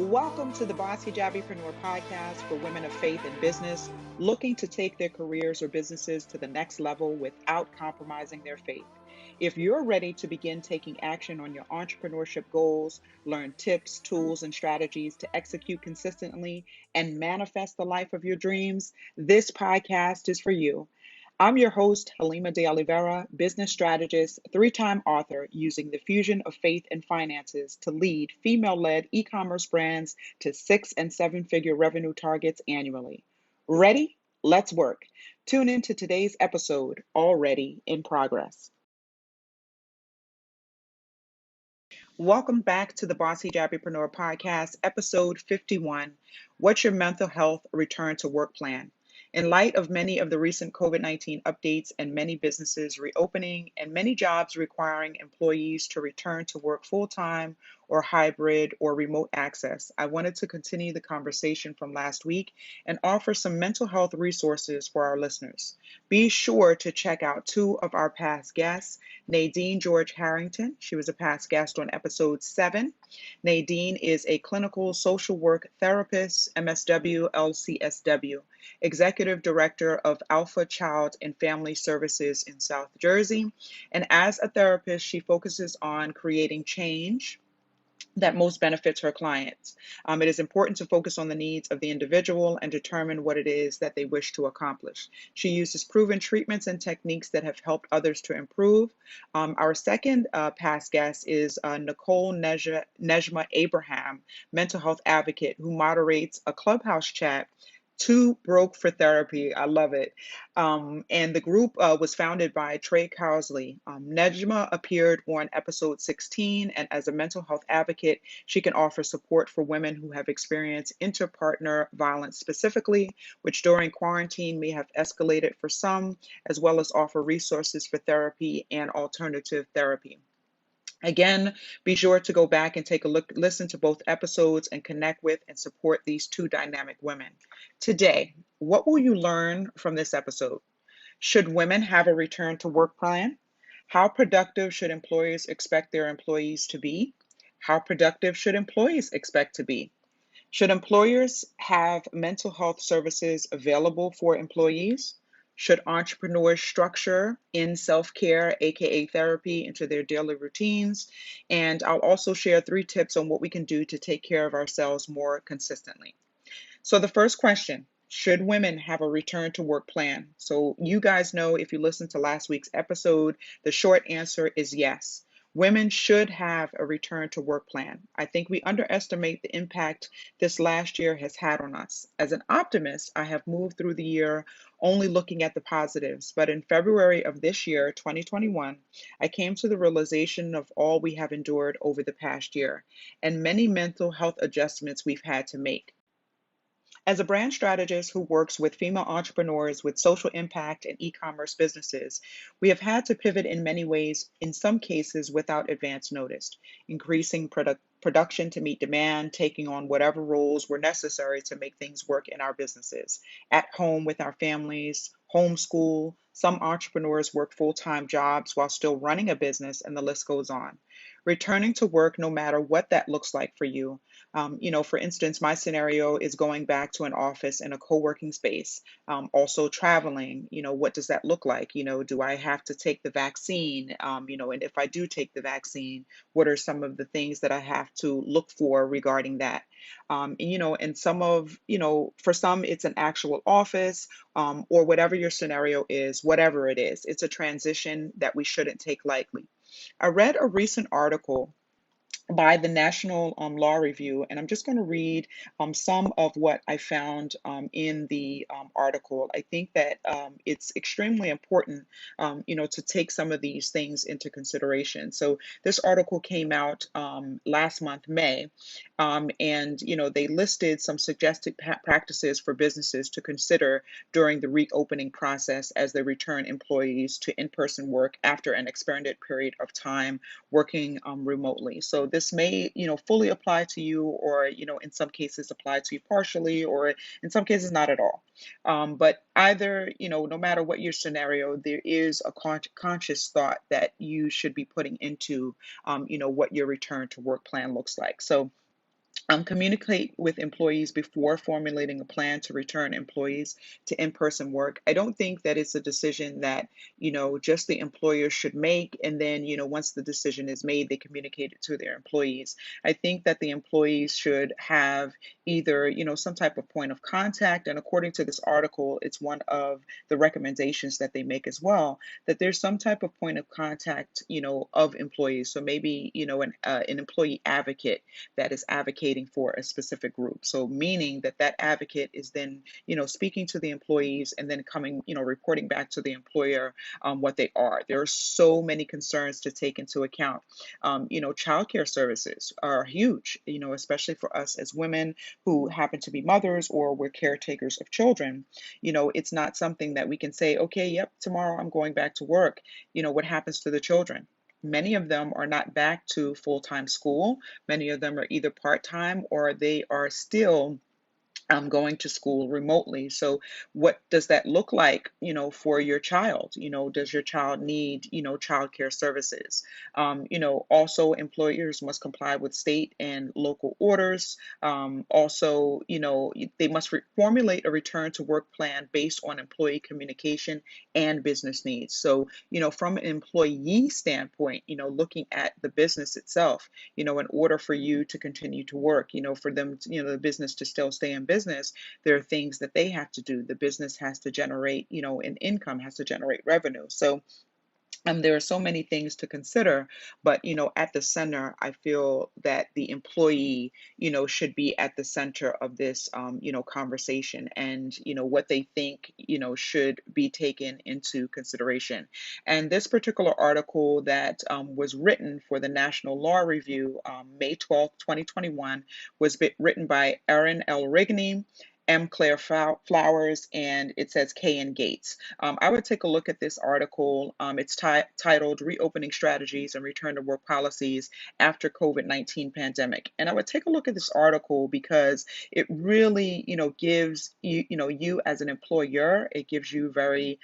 Welcome to the Boss Hijabipreneur podcast for women of faith and business looking to take their careers or businesses to the next level without compromising their faith. If you're ready to begin taking action on your entrepreneurship goals, learn tips, tools, and strategies to execute consistently and manifest the life of your dreams, this podcast is for you. I'm your host, Halima de Oliveira, business strategist, three-time author, using the fusion of faith and finances to lead female-led e-commerce brands to 6 and 7-figure revenue targets annually. Ready? Let's work. Tune into today's episode, Already in Progress. Welcome back to the Boss Hijabipreneur podcast, episode 51, What's Your Mental Health Return to Work Plan? In light of many of the recent COVID-19 updates and many businesses reopening and many jobs requiring employees to return to work full-time or hybrid or remote access, I wanted to continue the conversation from last week and offer some mental health resources for our listeners. Be sure to check out two of our past guests, Nadine George Harrington. She was a past guest on episode 7. Nadine is a clinical social work therapist, MSW, LCSW, executive director of Alpha Child and Family Services in South Jersey. And as a therapist, she focuses on creating change that most benefits her clients. It is important to focus on the needs of the individual and determine what it is that they wish to accomplish. She uses proven treatments and techniques that have helped others to improve. Our second past guest is Nicole Nejma Abraham, mental health advocate who moderates a clubhouse chat, Too Broke for Therapy. I love it. And the group was founded by Trey Cowsley. Nejma appeared on episode 16, and as a mental health advocate, she can offer support for women who have experienced interpartner violence specifically, which during quarantine may have escalated for some, as well as offer resources for therapy and alternative therapy. Again, be sure to go back and take a look, listen to both episodes and connect with and support these two dynamic women. Today, what will you learn from this episode? Should women have a return to work plan? How productive should employers expect their employees to be? How productive should employees expect to be? Should employers have mental health services available for employees? Should entrepreneurs structure in self-care, aka therapy, into their daily routines? And I'll also share 3 tips on what we can do to take care of ourselves more consistently. So the first question, should women have a return to work plan? So you guys know, if you listened to last week's episode, the short answer is yes. Women should have a return to work plan. I think we underestimate the impact this last year has had on us. As an optimist, I have moved through the year only looking at the positives. But in February of this year, 2021, I came to the realization of all we have endured over the past year and many mental health adjustments we've had to make. As a brand strategist who works with female entrepreneurs with social impact and e-commerce businesses, we have had to pivot in many ways, in some cases without advance notice, increasing production to meet demand, taking on whatever roles were necessary to make things work in our businesses, at home with our families, homeschool. Some entrepreneurs work full-time jobs while still running a business, and the list goes on. Returning to work, no matter what that looks like for you, for instance, my scenario is going back to an office in a co-working space. Also traveling, what does that look like? Do I have to take the vaccine? And if I do take the vaccine, what are some of the things that I have to look for regarding that? And for some, it's an actual office, or whatever your scenario is, whatever it is, it's a transition that we shouldn't take lightly. I read a recent article by the National Law Review, and I'm just going to read some of what I found in the article. I think that it's extremely important, to take some of these things into consideration. So this article came out last month, May, and they listed some suggested practices for businesses to consider during the reopening process as they return employees to in-person work after an extended period of time working remotely. So this may, fully apply to you, or, in some cases apply to you partially, or in some cases not at all. But either, no matter what your scenario, there is a conscious thought that you should be putting into, what your return to work plan looks like. So Communicate with employees before formulating a plan to return employees to in-person work. I don't think that it's a decision that, just the employer should make. And then, once the decision is made, they communicate it to their employees. I think that the employees should have either, some type of point of contact. And according to this article, it's one of the recommendations that they make as well, that there's some type of point of contact, of employees. So maybe, an employee advocate that is advocating for a specific group. So meaning that that advocate is then, speaking to the employees and then coming, reporting back to the employer what they are. There are so many concerns to take into account. Childcare services are huge, especially for us as women who happen to be mothers or we're caretakers of children. It's not something that we can say, okay, yep, tomorrow I'm going back to work. What happens to the children? Many of them are not back to full-time school. Many of them are either part-time or they are still going to school remotely. So what does that look like, for your child? Does your child need, childcare services? Also employers must comply with state and local orders. Also, they must formulate a return to work plan based on employee communication and business needs. So, from an employee standpoint, looking at the business itself, in order for you to continue to work, for them, the business to still stay in business, there are things that they have to do. The business has to generate, an income, has to generate revenue. So there are so many things to consider, but at the center, I feel that the employee, should be at the center of this, conversation, and what they think, should be taken into consideration. And this particular article that was written for the National Law Review, May 12th, 2021, was written by Erin L. Rigney, M. Claire Flowers, and it says K. N. Gates. I would take a look at this article. It's titled Reopening Strategies and Return to Work Policies After COVID-19 Pandemic. And I would take a look at this article because it really, gives you, you as an employer, it gives you very,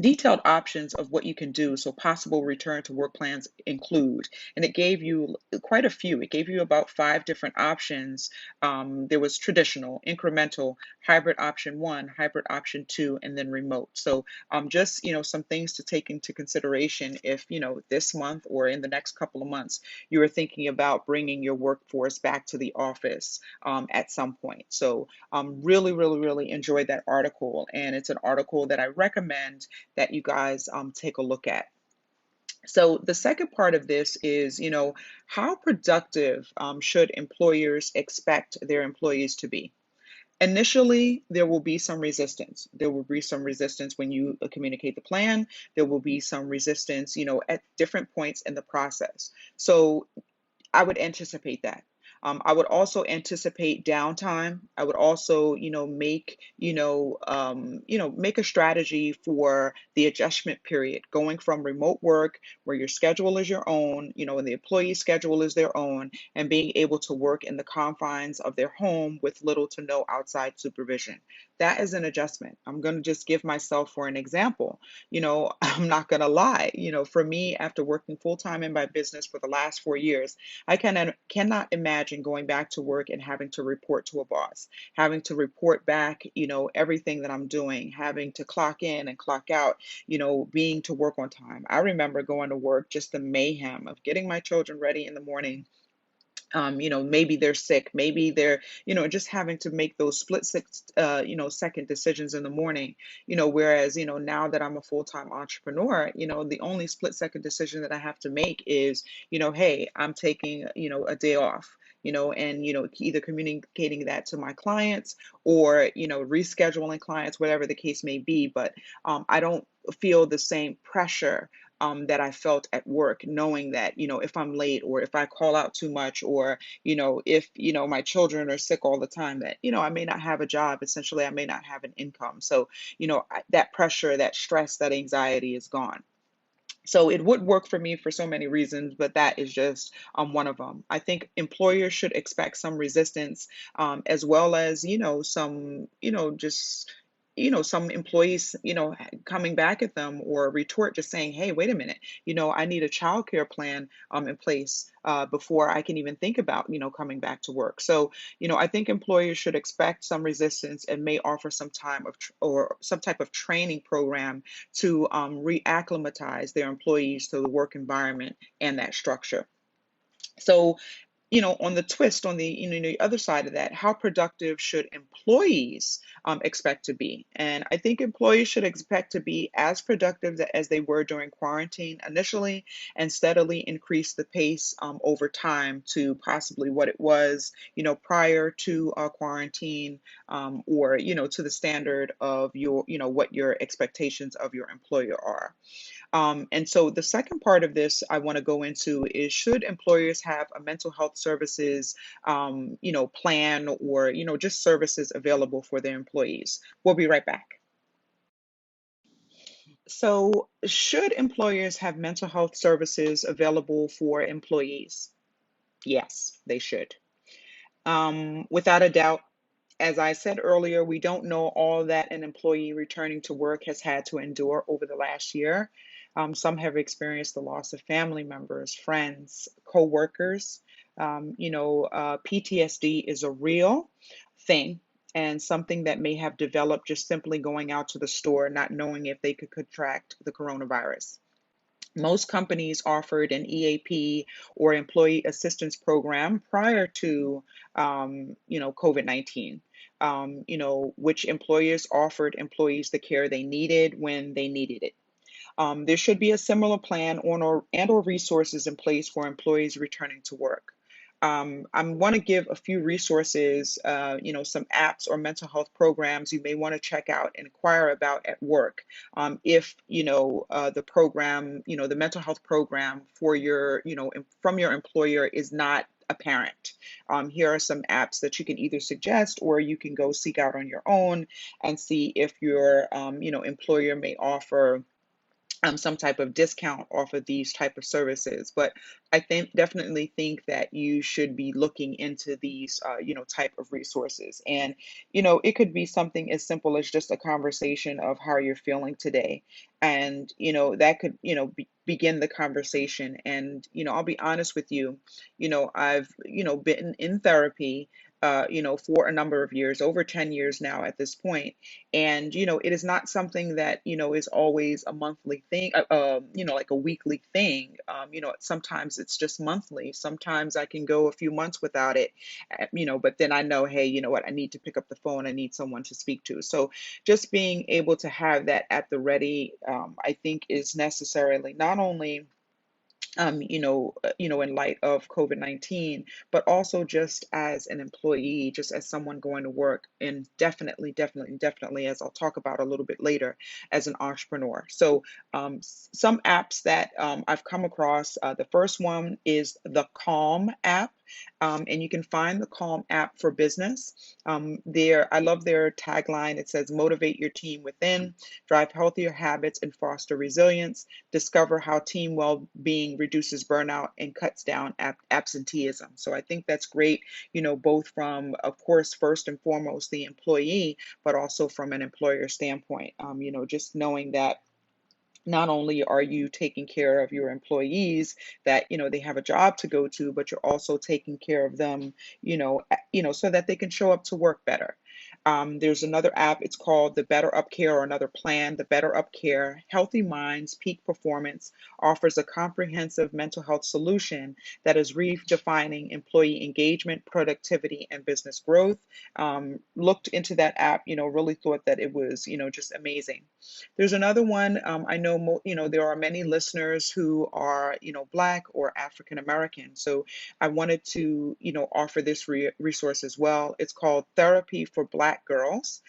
detailed options of what you can do. So possible return to work plans include, and it gave you quite a few. It gave you about 5 different options. There was traditional, incremental, hybrid option 1, hybrid option 2, and then remote. So just, some things to take into consideration if, this month or in the next couple of months, you are thinking about bringing your workforce back to the office at some point. So really, really, really enjoyed that article. And it's an article that I recommend that you guys take a look at. So the second part of this is, how productive should employers expect their employees to be? Initially, there will be some resistance. There will be some resistance when you communicate the plan. There will be some resistance, at different points in the process. So I would anticipate that. I would also anticipate downtime. I would also, make a strategy for the adjustment period, going from remote work where your schedule is your own, and the employee schedule is their own, and being able to work in the confines of their home with little to no outside supervision. That is an adjustment. I'm going to just give myself for an example. I'm not going to lie. For me, after working full time in my business for the last 4 years, I cannot imagine going back to work and having to report to a boss, having to report back, everything that I'm doing, having to clock in and clock out, being to work on time. I remember going to work, just the mayhem of getting my children ready in the morning. Maybe they're sick, maybe they're, just having to make those second decisions in the morning, whereas, now that I'm a full-time entrepreneur, the only split second decision that I have to make is, hey, I'm taking, a day off. And either communicating that to my clients or rescheduling clients, whatever the case may be. But I don't feel the same pressure that I felt at work, knowing that, if I'm late or if I call out too much or, if, my children are sick all the time, that, I may not have a job. Essentially, I may not have an income. So, that pressure, that stress, that anxiety is gone. So it would work for me for so many reasons, but that is just one of them. I think employers should expect some resistance, as well as, some, just some employees, coming back at them or retort just saying, hey, wait a minute, I need a childcare plan in place before I can even think about, coming back to work. So, I think employers should expect some resistance and may offer some time or some type of training program to reacclimatize their employees to the work environment and that structure. So, on the twist, on the other side of that, how productive should employees expect to be? And I think employees should expect to be as productive as they were during quarantine initially, and steadily increase the pace over time to possibly what it was, prior to quarantine, or to the standard of what your expectations of your employer are. And so the second part of this I want to go into is, should employers have a mental health services, plan, or, just services available for their employees? We'll be right back. So, should employers have mental health services available for employees? Yes, they should. Without a doubt, as I said earlier, we don't know all that an employee returning to work has had to endure over the last year. Some have experienced the loss of family members, friends, co-workers. PTSD is a real thing and something that may have developed just simply going out to the store, not knowing if they could contract the coronavirus. Most companies offered an EAP or employee assistance program prior to, COVID-19, which employers offered employees the care they needed when they needed it. There should be a similar plan and or resources in place for employees returning to work. I want to give a few resources, some apps or mental health programs you may want to check out and inquire about at work. If, the program, the mental health program for from your employer is not apparent. Here are some apps that you can either suggest or you can go seek out on your own and see if your, employer may offer some type of discount off of these type of services. But I definitely think that you should be looking into these, type of resources. And, it could be something as simple as just a conversation of how you're feeling today. And, that could, begin the conversation. And, I'll be honest with you, I've, been in therapy, for a number of years, over 10 years now at this point. And, it is not something that, is always a monthly thing, like a weekly thing. Sometimes it's just monthly. Sometimes I can go a few months without it, but then I know, hey, you know what, I need to pick up the phone. I need someone to speak to. So just being able to have that at the ready, I think is necessarily not only in light of COVID-19, but also just as an employee, just as someone going to work, and definitely, as I'll talk about a little bit later, as an entrepreneur. So, some apps that I've come across, the first one is the Calm app. And you can find the Calm app for business. I love their tagline. It says, motivate your team within, drive healthier habits, and foster resilience. Discover how team well-being reduces burnout and cuts down absenteeism. So I think that's great, both from, of course, first and foremost, the employee, but also from an employer standpoint. Just knowing that not only are you taking care of your employees, that they have a job to go to, but you're also taking care of them, so that they can show up to work better. There's another app, it's called the Better Up Care, or another plan, the Better Up Care Healthy Minds Peak Performance, offers a comprehensive mental health solution that is redefining employee engagement, productivity, and business growth. Looked into that app, really thought that it was, just amazing. There's another one. I know, there are many listeners who are, Black or African American. So I wanted to, offer this resource as well. It's called Therapy for Black Girls.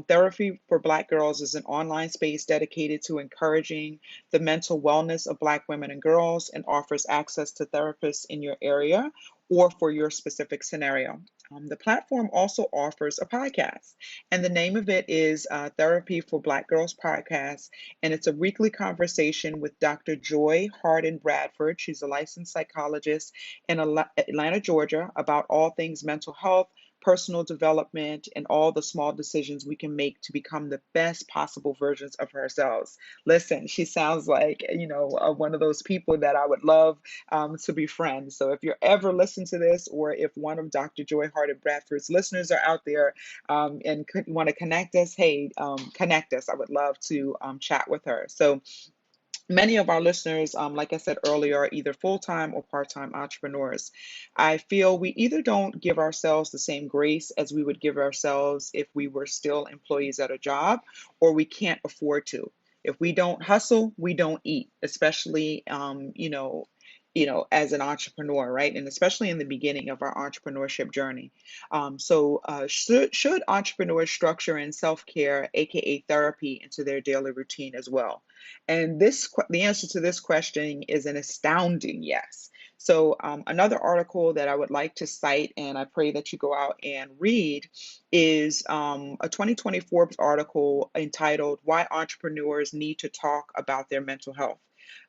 Therapy for Black Girls is an online space dedicated to encouraging the mental wellness of Black women and girls, and offers access to therapists in your area or for your specific scenario. The platform also offers a podcast, and the name of it is Therapy for Black Girls Podcast. And it's a weekly conversation with Dr. Joy Harden Bradford. She's a licensed psychologist in Atlanta, Georgia, about all things mental health, personal development, and all the small decisions we can make to become the best possible versions of ourselves. Listen, she sounds like, one of those people that I would love to befriend. So if you're ever listening to this, or if one of Dr. Joy Harden Bradford's listeners are out there and could want to connect us, hey, connect us. I would love to chat with her. So many of our listeners, like I said earlier, are either full-time or part-time entrepreneurs. I feel we either don't give ourselves the same grace as we would give ourselves if we were still employees at a job, or we can't afford to. If we don't hustle, we don't eat, especially, as an entrepreneur, right? And especially in the beginning of our entrepreneurship journey. Should entrepreneurs structure in self-care, aka therapy, into their daily routine as well? And the answer to this question is an astounding yes. So, another article that I would like to cite, and I pray that you go out and read, is a 2020 Forbes article entitled "Why Entrepreneurs Need to Talk About Their Mental Health."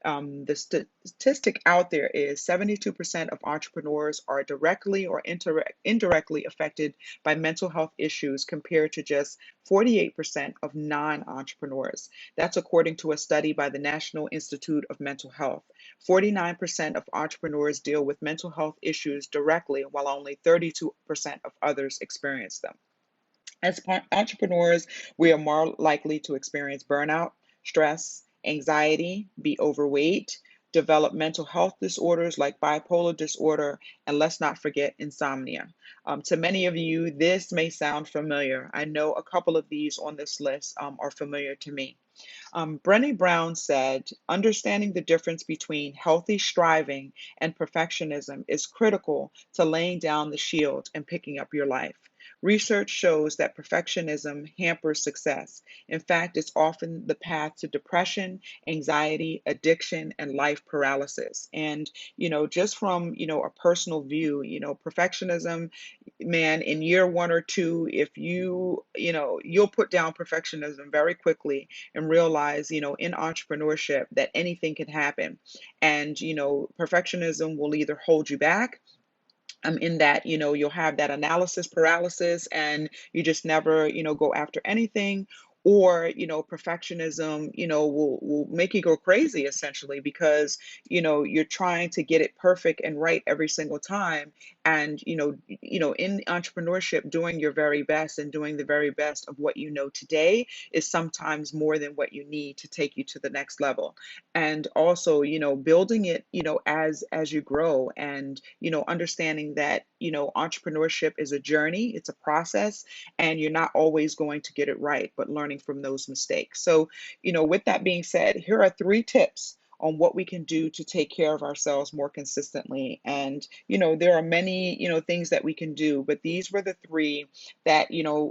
The statistic out there is 72% of entrepreneurs are directly or indirectly affected by mental health issues, compared to just 48% of non entrepreneurs. That's according to a study by the National Institute of Mental Health. 49% of entrepreneurs deal with mental health issues directly, while only 32% of others experience them. As entrepreneurs, we are more likely to experience burnout, stress, anxiety, be overweight, develop mental health disorders like bipolar disorder, and let's not forget insomnia. To many of you, this may sound familiar. I know a couple of these on this list are familiar to me. Brené Brown said, understanding the difference between healthy striving and perfectionism is critical to laying down the shield and picking up your life. Research shows that perfectionism hampers success. In fact, it's often the path to depression, anxiety, addiction, and life paralysis. And, just from, a personal view, perfectionism, man, in year one or two, if you'll put down perfectionism very quickly and realize, in entrepreneurship that anything can happen. And, perfectionism will either hold you back, in that, you'll have that analysis paralysis and you just never, go after anything. Or, perfectionism, will make you go crazy essentially, because, you're trying to get it perfect and right every single time. And, in entrepreneurship, doing your very best and doing the very best of what you know today is sometimes more than what you need to take you to the next level. And also, building it, as you grow, and, understanding that, entrepreneurship is a journey, it's a process, and you're not always going to get it right, but learning from those mistakes. So, with that being said, here are 3 tips on what we can do to take care of ourselves more consistently. And, there are many, things that we can do, but these were the 3 that,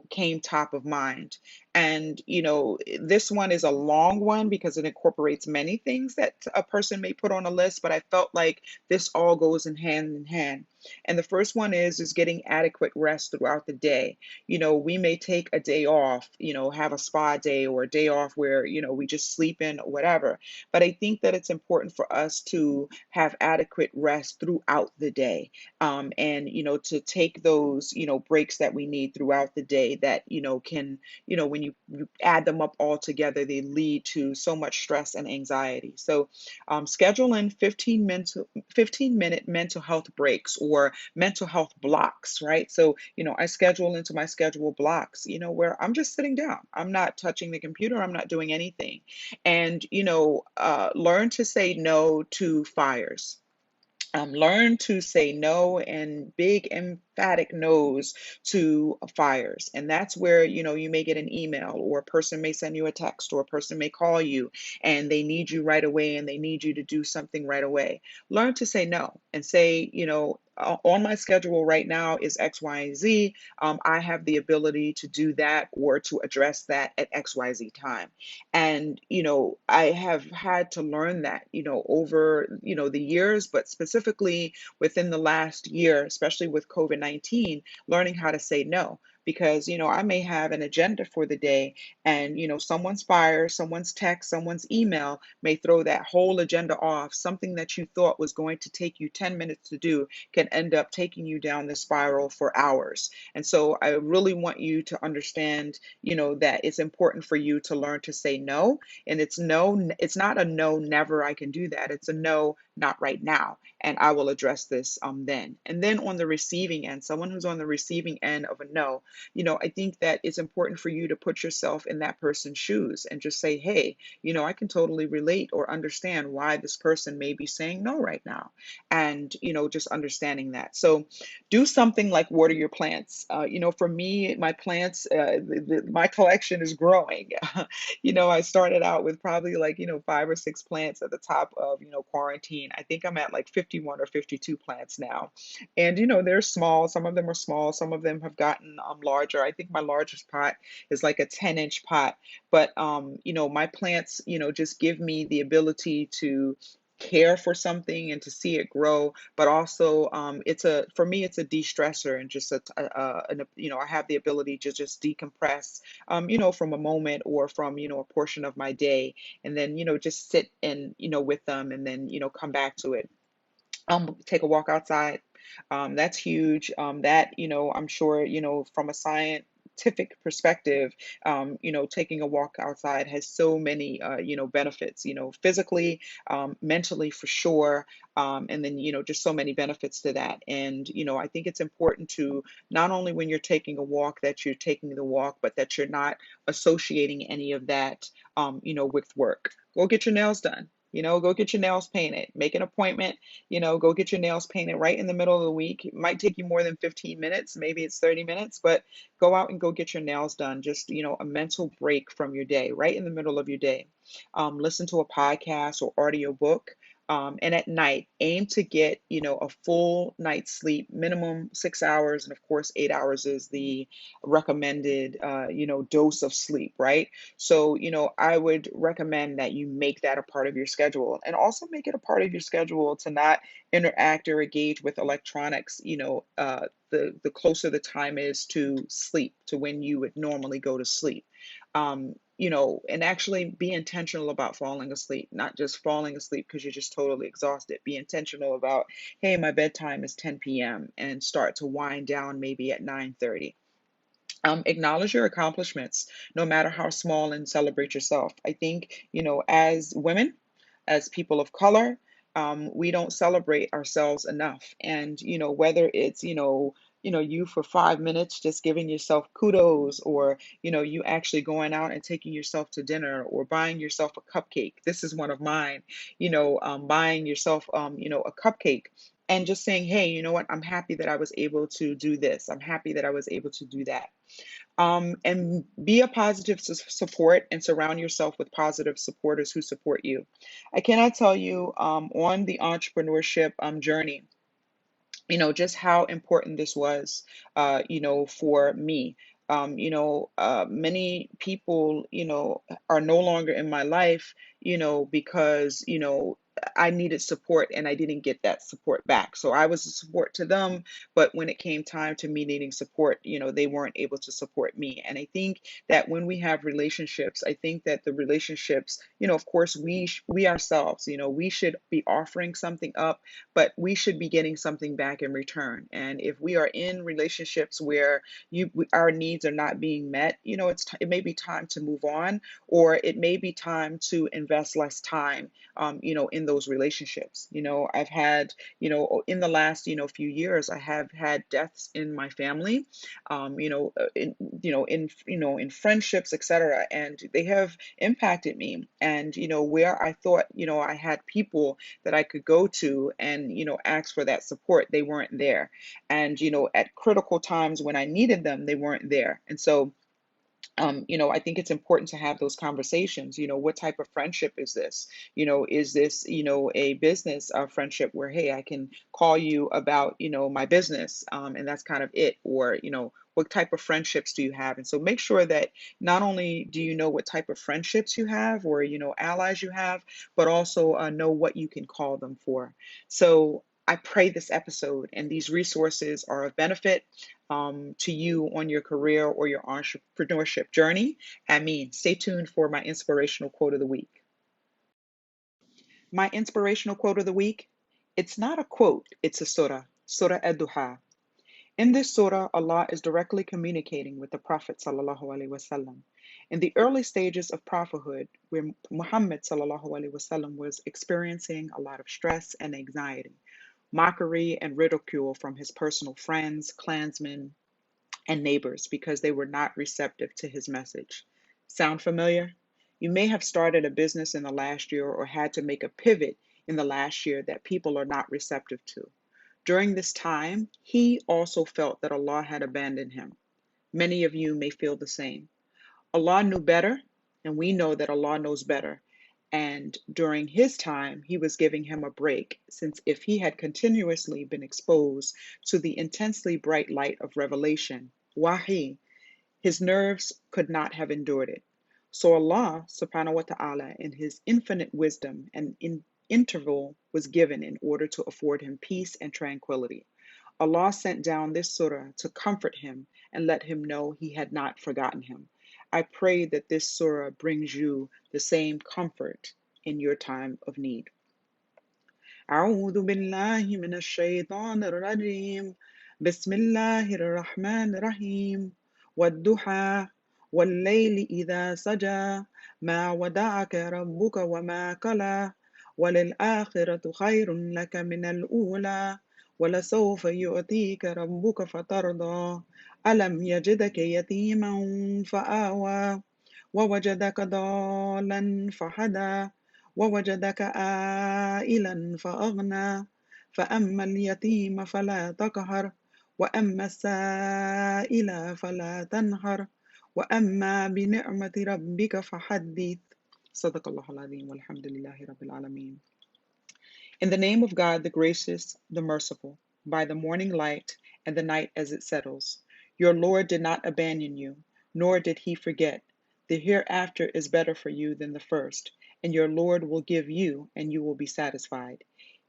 came top of mind. And, this one is a long one because it incorporates many things that a person may put on a list, but I felt like this all goes in hand in hand. And the first one is getting adequate rest throughout the day. We may take a day off, have a spa day or a day off where, we just sleep in or whatever. But I think that it's important for us to have adequate rest throughout the day. And, to take those, breaks that we need throughout the day that, can, when you add them up all together, they lead to so much stress and anxiety. So schedule in 15-minute mental health breaks or mental health blocks, right? So, I schedule into my schedule blocks, where I'm just sitting down. I'm not touching the computer. I'm not doing anything. And, learn to say no to fires. Learn to say no, and big emphatic no's to fires. And that's where, you may get an email, or a person may send you a text, or a person may call you and they need you right away and they need you to do something right away. Learn to say no and say, on my schedule right now is X, Y, and Z. I have the ability to do that or to address that at XYZ time. And, I have had to learn that, over, the years, but specifically within the last year, especially with COVID-19, learning how to say no. because, I may have an agenda for the day, and, someone's fire, someone's text, someone's email may throw that whole agenda off. Something that you thought was going to take you 10 minutes to do can end up taking you down the spiral for hours. And so I really want you to understand, that it's important for you to learn to say no. And it's no, it's not a no, never I can do that. It's a no, not right now. And I will address this then. And then on the receiving end, someone who's on the receiving end of a no, I think that it's important for you to put yourself in that person's shoes and just say, hey, I can totally relate or understand why this person may be saying no right now. And, just understanding that. So do something like water your plants. For me, my plants, my collection is growing. I started out with probably like, 5 or 6 plants at the top of, quarantine. I think I'm at like 51 or 52 plants now. And, they're small. Some of them are small. Some of them have gotten larger. I think my largest pot is like a 10-inch pot. But, my plants, just give me the ability to care for something and to see it grow, but also for me it's a de-stressor, and just I have the ability to just decompress, from a moment or from, a portion of my day, and then, just sit and, with them, and then, come back to it. Take a walk outside. That's huge. That, I'm sure, from a scientific perspective, taking a walk outside has so many, benefits, physically, mentally for sure. And then, just so many benefits to that. And, I think it's important to not only when you're taking a walk that you're taking the walk, but that you're not associating any of that, with work. Go get your nails done. Go get your nails painted. Make an appointment, go get your nails painted right in the middle of the week. It might take you more than 15 minutes, maybe it's 30 minutes, but go out and go get your nails done. Just, a mental break from your day, right in the middle of your day. Listen to a podcast or audio book. And at night, aim to get, a full night's sleep, minimum 6 hours. And of course, 8 hours is the recommended, dose of sleep, right? So, I would recommend that you make that a part of your schedule, and also make it a part of your schedule to not interact or engage with electronics, the closer the time is to sleep, to when you would normally go to sleep. And actually be intentional about falling asleep, not just falling asleep because you're just totally exhausted. Be intentional about, hey, my bedtime is 10 p.m., and start to wind down maybe at 9:30. Acknowledge your accomplishments, no matter how small, and celebrate yourself. I think, as women, as people of color, we don't celebrate ourselves enough. And, whether it's, you for 5 minutes just giving yourself kudos, or, you actually going out and taking yourself to dinner, or buying yourself a cupcake. This is one of mine, buying yourself, a cupcake, and just saying, hey, you know what? I'm happy that I was able to do this. I'm happy that I was able to do that. And be a positive support, and surround yourself with positive supporters who support you. I cannot tell you, on the entrepreneurship journey, just how important this was, for me. Many people, are no longer in my life, because, I needed support and I didn't get that support back. So I was a support to them, but when it came time to me needing support, they weren't able to support me. And I think that when we have relationships, I think that the relationships, of course, we ourselves, we should be offering something up, but we should be getting something back in return. And if we are in relationships where our needs are not being met, it may be time to move on, or it may be time to invest less time, in those relationships. I've had, in the last, few years, I have had deaths in my family, in friendships, etc. And they have impacted me. And, where I thought, I had people that I could go to and, ask for that support, they weren't there. And, at critical times when I needed them, they weren't there. And so, I think it's important to have those conversations. What type of friendship is this? Is this, a business friendship where, hey, I can call you about, my business, and that's kind of it? Or, what type of friendships do you have? And so make sure that not only do you know what type of friendships you have, or, allies you have, but also know what you can call them for. So, I pray this episode and these resources are of benefit to you on your career or your entrepreneurship journey. I mean, stay tuned for my inspirational quote of the week. My inspirational quote of the week, it's not a quote, it's a surah, Surah Ad-Duha. In this surah, Allah is directly communicating with the Prophet sallallahu alaihi wasallam. In the early stages of prophethood, where Muhammad sallallahu alaihi wasallam was experiencing a lot of stress and anxiety, mockery and ridicule from his personal friends, clansmen, and neighbors because they were not receptive to his message. Sound familiar? You may have started a business in the last year or had to make a pivot in the last year that people are not receptive to. During this time, he also felt that Allah had abandoned him. Many of you may feel the same. Allah knew better, and we know that Allah knows better. And during his time, he was giving him a break, since if he had continuously been exposed to the intensely bright light of revelation, wahi, his nerves could not have endured it. So Allah subhanahu wa ta'ala, in his infinite wisdom, an interval was given in order to afford him peace and tranquility. Allah sent down this surah to comfort him and let him know he had not forgotten him. I pray that this surah brings you the same comfort in your time of need. أعوذ بالله من الشيطان الرجيم بسم الله الرحمن الرحيم والضحى والليل إذا سجى ما ودعك ربك وما قلى وللآخرة خير لك من الأولى ولسوف يؤتيك ربك فترضى ألم يجدك يتيما فآوى ووجدك ضالا فهدى ووجدك عائلا فأغنى فأما اليتيم فلا تقهر وأما السائل فلا تنهر وأما بنعمة ربك فحدث صدق الله العظيم والحمد لله رب العالمين. In the name of God, the gracious, the merciful, by the morning light and the night as it settles, your Lord did not abandon you, nor did he forget. The hereafter is better for you than the first, and your Lord will give you, and you will be satisfied.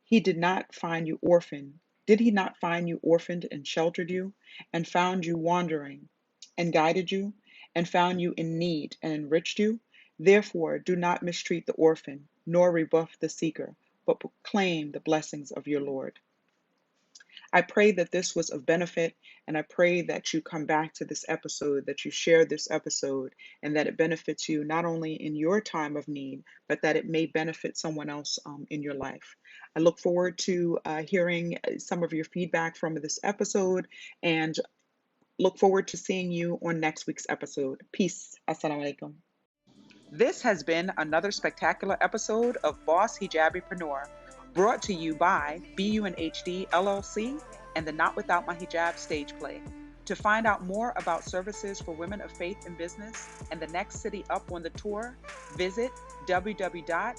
He did not find you orphaned. Did he not find you orphaned and sheltered you, and found you wandering, and guided you, and found you in need, and enriched you? Therefore, do not mistreat the orphan, nor rebuff the seeker, but proclaim the blessings of your Lord. I pray that this was of benefit, and I pray that you come back to this episode, that you share this episode, and that it benefits you not only in your time of need, but that it may benefit someone else in your life. I look forward to hearing some of your feedback from this episode, and look forward to seeing you on next week's episode. Peace. Assalamu alaikum. This has been another spectacular episode of Boss Hijabipreneur, brought to you by BUNHD LLC and the Not Without My Hijab stage play. To find out more about services for women of faith in business and the next city up on the tour, visit www.bunhd.com.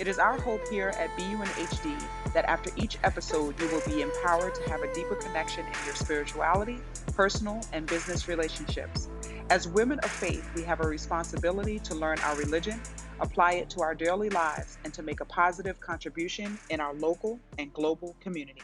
It is our hope here at BUNHD that after each episode, you will be empowered to have a deeper connection in your spirituality, personal, and business relationships. As women of faith, we have a responsibility to learn our religion, apply it to our daily lives, and to make a positive contribution in our local and global community.